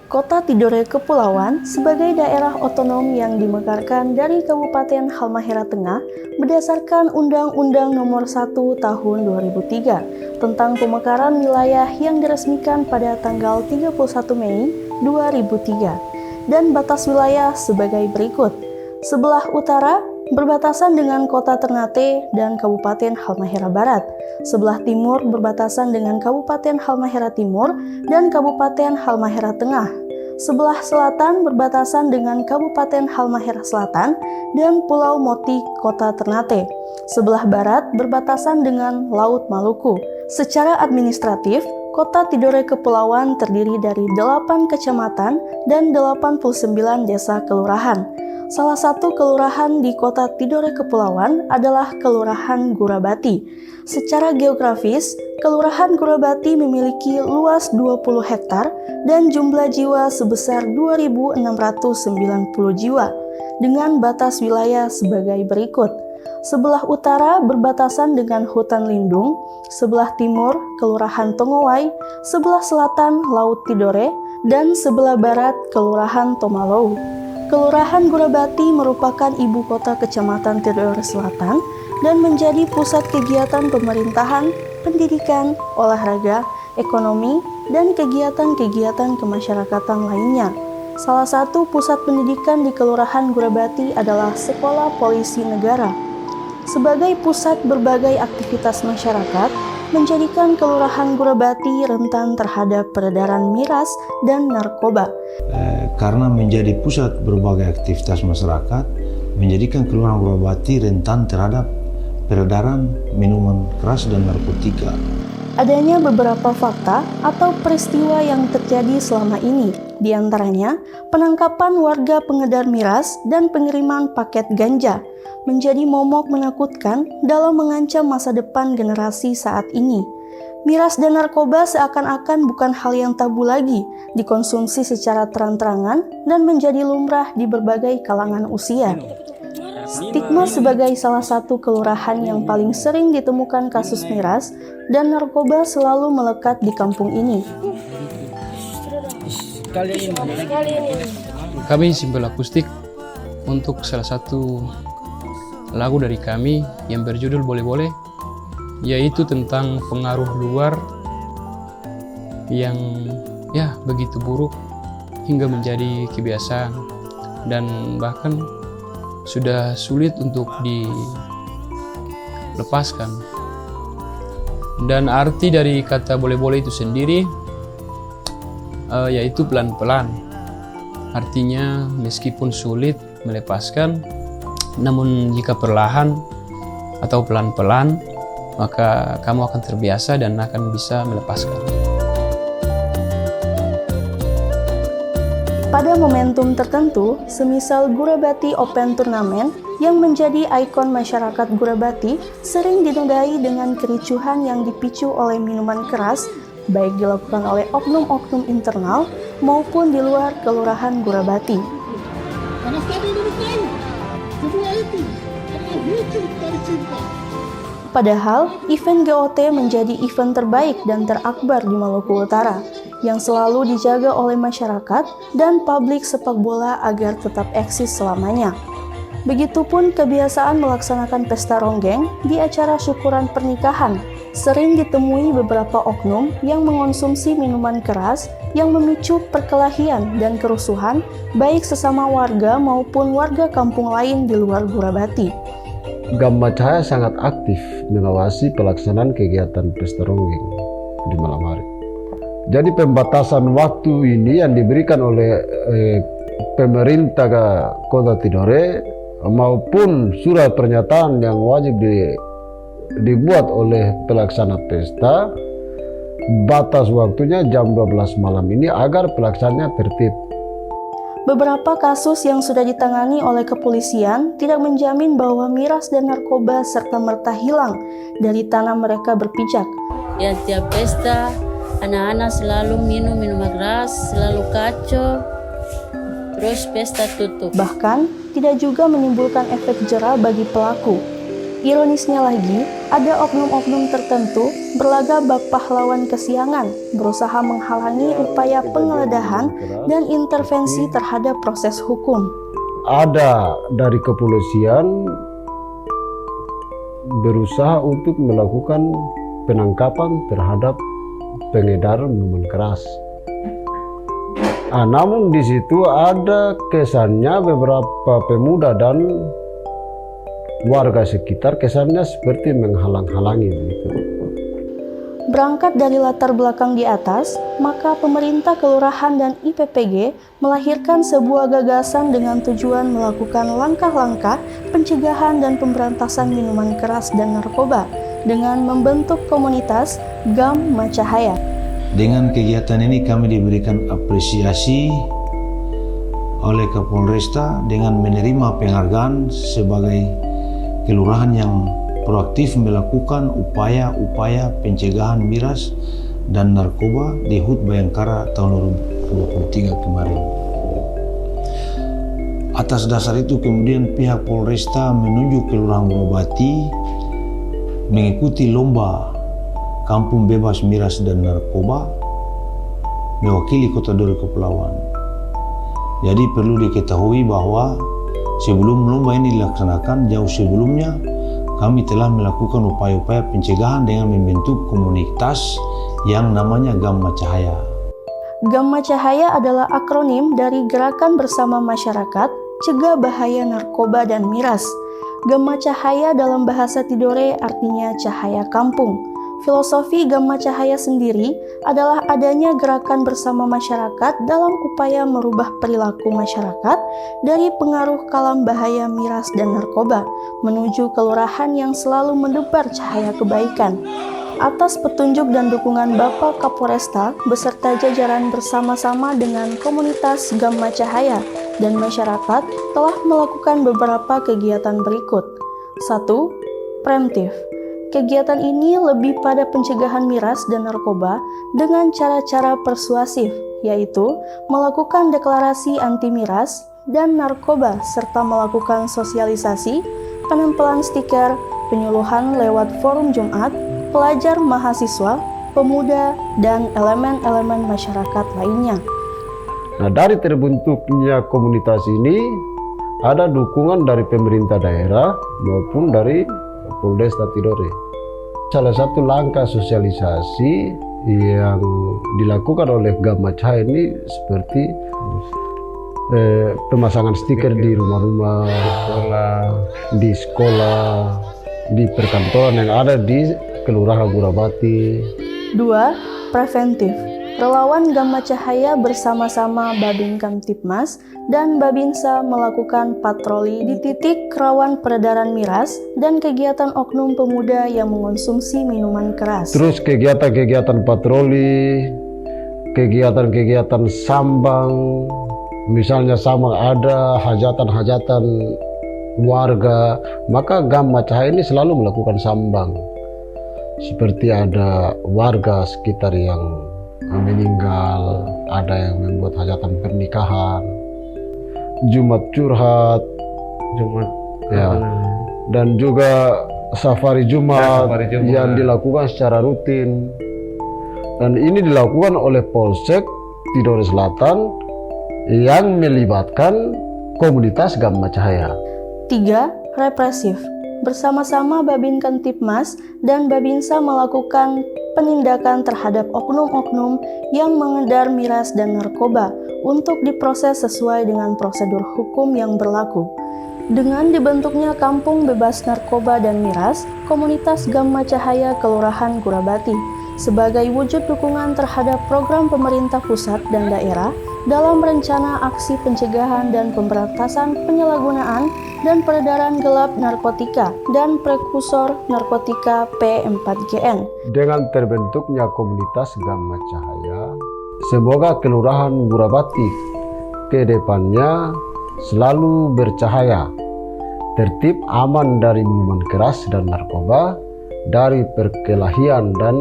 Kota Tidore Kepulauan sebagai daerah otonom yang dimekarkan dari Kabupaten Halmahera Tengah berdasarkan Undang-Undang Nomor 1 Tahun 2003 tentang pemekaran wilayah yang diresmikan pada tanggal 31 Mei 2003 dan batas wilayah sebagai berikut. Sebelah utara berbatasan dengan Kota Ternate dan Kabupaten Halmahera Barat. Sebelah timur berbatasan dengan Kabupaten Halmahera Timur dan Kabupaten Halmahera Tengah. Sebelah selatan berbatasan dengan Kabupaten Halmahera Selatan dan Pulau Moti, Kota Ternate. Sebelah barat berbatasan dengan Laut Maluku. Secara administratif, Kota Tidore Kepulauan terdiri dari 8 kecamatan dan 89 desa kelurahan. Salah satu kelurahan di Kota Tidore Kepulauan adalah Kelurahan Gurabati. Secara geografis, Kelurahan Gurabati memiliki luas 20 hektar dan jumlah jiwa sebesar 2.690 jiwa, dengan batas wilayah sebagai berikut. Sebelah utara berbatasan dengan hutan lindung, sebelah timur Kelurahan Tongowai, sebelah selatan Laut Tidore, dan sebelah barat Kelurahan Tomalou. Kelurahan Gurabati merupakan ibu kota Kecamatan Tidore Selatan dan menjadi pusat kegiatan pemerintahan, pendidikan, olahraga, ekonomi, dan kegiatan-kegiatan kemasyarakatan lainnya. Salah satu pusat pendidikan di Kelurahan Gurabati adalah Sekolah Polisi Negara. Sebagai pusat berbagai aktivitas masyarakat, menjadikan Kelurahan Gurabati rentan terhadap peredaran miras dan narkoba. Karena menjadi pusat berbagai aktivitas masyarakat, menjadikan Kelurahan Gurabati rentan terhadap peredaran minuman keras dan narkotika. Adanya beberapa fakta atau peristiwa yang terjadi selama ini, di antaranya penangkapan warga pengedar miras dan pengiriman paket ganja, menjadi momok menakutkan dalam mengancam masa depan generasi saat ini. Miras dan narkoba seakan-akan bukan hal yang tabu lagi, dikonsumsi secara terang-terangan dan menjadi lumrah di berbagai kalangan usia. Stigma sebagai salah satu kelurahan yang paling sering ditemukan kasus miras dan narkoba selalu melekat di kampung ini. Kami simbol akustik untuk salah satu lagu dari kami yang berjudul Boleh-Boleh, yaitu tentang pengaruh luar yang begitu buruk hingga menjadi kebiasaan dan bahkan sudah sulit untuk dilepaskan. Dan arti dari kata boleh-boleh itu sendiri yaitu pelan-pelan. Artinya meskipun sulit melepaskan, namun jika perlahan atau pelan-pelan, maka kamu akan terbiasa dan akan bisa melepaskan. Pada momentum tertentu, semisal Gurabati Open Turnamen yang menjadi ikon masyarakat Gurabati sering dinodai dengan kericuhan yang dipicu oleh minuman keras, baik dilakukan oleh oknum-oknum internal maupun di luar Kelurahan Gurabati. Padahal, event GOT menjadi event terbaik dan terakbar di Maluku Utara, yang selalu dijaga oleh masyarakat dan publik sepak bola agar tetap eksis selamanya. Begitupun kebiasaan melaksanakan pesta ronggeng di acara syukuran pernikahan, sering ditemui beberapa oknum yang mengonsumsi minuman keras yang memicu perkelahian dan kerusuhan baik sesama warga maupun warga kampung lain di luar Gurabati. Gamma Cahaya sangat aktif mengawasi pelaksanaan kegiatan pesta ronggeng di malam hari. Jadi pembatasan waktu ini yang diberikan oleh pemerintah Kota Tidore maupun surat pernyataan yang wajib dibuat oleh pelaksana pesta, batas waktunya jam 12 malam ini agar pelaksanaannya tertib. Beberapa kasus yang sudah ditangani oleh kepolisian tidak menjamin bahwa miras dan narkoba serta-merta hilang dari tanah mereka berpijak. Ya, tiap pesta anak-anak selalu minum minuman keras, selalu kacau, terus pesta tutup. Bahkan tidak juga menimbulkan efek jera bagi pelaku. Ironisnya lagi, ada oknum-oknum tertentu berlaga bak pahlawan kesiangan, berusaha menghalangi upaya penggeledahan dan intervensi terhadap proses hukum. Ada dari kepolisian berusaha untuk melakukan penangkapan terhadap pengedar minuman keras. Namun di situ ada kesannya beberapa pemuda dan warga sekitar kesannya seperti menghalang-halangi begitu. Berangkat dari latar belakang di atas, maka pemerintah kelurahan dan IPPG melahirkan sebuah gagasan dengan tujuan melakukan langkah-langkah pencegahan dan pemberantasan minuman keras dan narkoba dengan membentuk komunitas Gamma Cahaya. Dengan kegiatan ini kami diberikan apresiasi oleh Kapolresta dengan menerima penghargaan sebagai kelurahan yang proaktif melakukan upaya-upaya pencegahan miras dan narkoba di HUT Bayangkara tahun 2023 kemarin. Atas dasar itu kemudian pihak Polresta menunjuk Kelurahan Gurabati mengikuti lomba Kampung Bebas Miras dan Narkoba mewakili Kota Dori Kepulauan. Jadi perlu diketahui bahwa sebelum lomba ini dilaksanakan, jauh sebelumnya kami telah melakukan upaya-upaya pencegahan dengan membentuk komunitas yang namanya Gamma Cahaya. Gamma Cahaya adalah akronim dari Gerakan Bersama Masyarakat Cegah Bahaya Narkoba dan Miras. Gamma Cahaya dalam bahasa Tidore artinya cahaya kampung. Filosofi Gamma Cahaya sendiri adalah adanya gerakan bersama masyarakat dalam upaya merubah perilaku masyarakat dari pengaruh kalam bahaya miras dan narkoba menuju kelurahan yang selalu mendebar cahaya kebaikan. Atas petunjuk dan dukungan Bapak Kapolresta beserta jajaran bersama-sama dengan komunitas Gamma Cahaya dan masyarakat telah melakukan beberapa kegiatan berikut. 1. Preemptif. Kegiatan ini lebih pada pencegahan miras dan narkoba dengan cara-cara persuasif, yaitu melakukan deklarasi anti miras dan narkoba serta melakukan sosialisasi, penempelan stiker, penyuluhan lewat forum Jumat, pelajar mahasiswa, pemuda, dan elemen-elemen masyarakat lainnya. Nah, dari terbentuknya komunitas ini ada dukungan dari pemerintah daerah maupun dari Polresta Tidore. Salah satu langkah sosialisasi yang dilakukan oleh Gamma Cahaya ini seperti pemasangan stiker di rumah-rumah, di sekolah, di perkantoran yang ada di Kelurahan Gurabati. 2. Preventif. Relawan Gamma Cahaya bersama-sama Babin Kamtipmas dan Babinsa melakukan patroli di titik rawan peredaran miras dan kegiatan oknum pemuda yang mengonsumsi minuman keras. Terus kegiatan-kegiatan patroli, kegiatan-kegiatan sambang, misalnya sambang ada hajatan-hajatan warga, maka Gamma Cahaya ini selalu melakukan sambang. Seperti ada warga sekitar yang meninggal, ada yang membuat hajatan pernikahan, Jumat curhat, ya, dan juga safari Jumat, yang dilakukan secara rutin. Dan ini dilakukan oleh Polsek Tidore Selatan yang melibatkan komunitas Gamma Cahaya. 3. Represif. Bersama-sama Babin Kamtipmas dan Babinsa melakukan penindakan terhadap oknum-oknum yang mengedar miras dan narkoba untuk diproses sesuai dengan prosedur hukum yang berlaku. Dengan dibentuknya Kampung Bebas Narkoba dan Miras, komunitas Gamma Cahaya Kelurahan Gurabati sebagai wujud dukungan terhadap program pemerintah pusat dan daerah dalam rencana aksi pencegahan dan pemberantasan penyalahgunaan dan peredaran gelap narkotika dan prekursor narkotika P4GN. Dengan terbentuknya komunitas Gamma Cahaya, semoga Kelurahan Gurabati ke depannya selalu bercahaya, tertib, aman dari minuman keras dan narkoba, dari perkelahian dan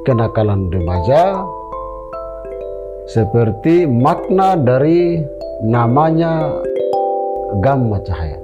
kenakalan remaja, seperti makna dari namanya Gamma Cahaya.